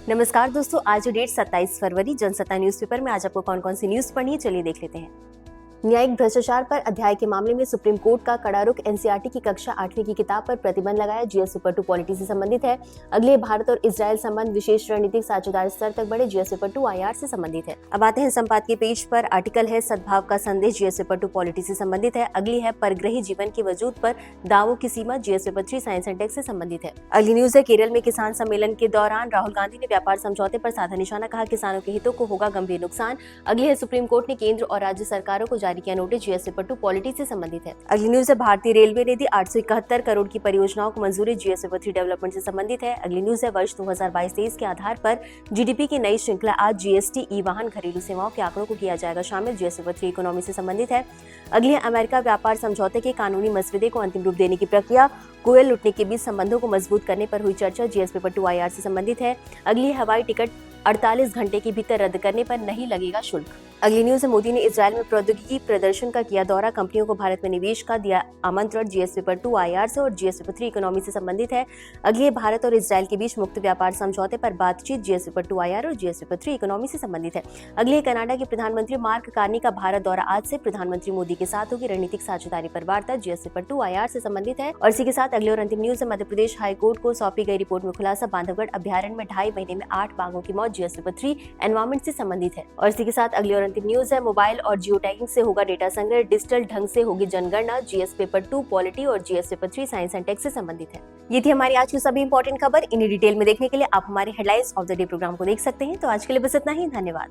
नमस्कार दोस्तों, आज डेट 27 फरवरी जनसत्ता न्यूज़पेपर में आज आपको कौन कौन सी न्यूज़ पढ़नी है, चलिए देख लेते हैं। न्यायिक भ्रष्टाचार पर अध्याय के मामले में सुप्रीम कोर्ट का कड़ा रुख। एनसीईआरटी की कक्षा 8वीं की किताब पर प्रतिबंध लगाया। जीएस पेपर 2 पॉलिटी से संबंधित है। अगले भारत और इजरायल संबंध विशेष रणनीतिक साझेदारी स्तर तक बढ़े। जीएस पेपर 2 आईआर से संबंधित है। अब आते हैं संपादकीय पेज पर। आर्टिकल है सद्भाव का संदेश। जीएस पेपर 2 पॉलिटी से संबंधित है। अगली है परग्रही जीवन के वजूद पर दावों की सीमा। GS paper 3 science and tech से संबंधित है। अगली न्यूज है केरल में किसान सम्मेलन के दौरान राहुल गांधी ने व्यापार समझौते पर साधा निशाना, कहा किसानों के हितों को होगा गंभीर नुकसान। अगली है सुप्रीम कोर्ट ने केंद्र और राज्य सरकारों को जारी किया नोटिस। जीएस पेपर 2 पॉलिटी से संबंधित है। अगली न्यूज है भारतीय रेलवे ने दी 871 करोड़ की परियोजनाओं को मंजूरी। जीएस पेपर 3 डेवलपमेंट से संबंधित है। अगली न्यूज है वर्ष 2022-23 के आधार पर जीडीपी की नई श्रृंखला। आज जीएसटी, ई वाहन, घरेलू सेवाओं के आंकड़ों को किया जाएगा शामिल। जीएस पेपर 3 इकोनॉमी से संबंधित है। अगली है अमेरिका व्यापार समझौते के कानूनी मसवदे को अंतिम रूप देने की प्रक्रिया। कोयल लुटने के बीच संबंधों को मजबूत करने पर हुई चर्चा। जीएस पेपर 2 आईआर से संबंधित है। अगली हवाई टिकट 48 घंटे के भीतर रद्द करने पर नहीं लगेगा शुल्क। अगली न्यूज है मोदी ने इजरायल में प्रौद्योगिकी प्रदर्शन का किया दौरा, कंपनियों को भारत में निवेश का दिया आमंत्रण। जीएस पेपर 2 आईआर से और जीएस पेपर 3 इकोनॉमी से संबंधित है। अगली है भारत और इजरायल के बीच मुक्त व्यापार समझौते पर बातचीत। जीएस पेपर 2 आईआर और जीएस पेपर 3 इकोनॉमी से संबंधित है। अगली है कनाडा के प्रधानमंत्री मार्क कार्नी का भारत दौरा। आज से प्रधानमंत्री मोदी के साथ होगी रणनीतिक साझेदारी पर वार्ता। जीएस पेपर 2 आईआर से संबंधित है। और इसी के साथ अगली और अंतिम न्यूज है मध्य प्रदेश हाईकोर्ट को सौंपी गई रिपोर्ट में खुलासा, बांधवगढ़ अभ्यारण्य में 2.5 महीने में 8 बाघों की मौत। जीएस पेपर 3 एनवायरमेंट से संबंधित है। और इसी के साथ अगली और अंतिम न्यूज है मोबाइल और जियो टैगिंग से होगा डेटा संग्रह, डिजिटल ढंग से होगी जनगणना। जीएस पेपर 2 पॉलिटी और GS paper 3 science and tech से संबंधित है। ये थी हमारी आज की सभी इंपॉर्टेंट खबर। इन्हें डिटेल में देखने के लिए आप हमारे headlines of the day program को देख सकते हैं। तो आज के लिए बस इतना ही, धन्यवाद।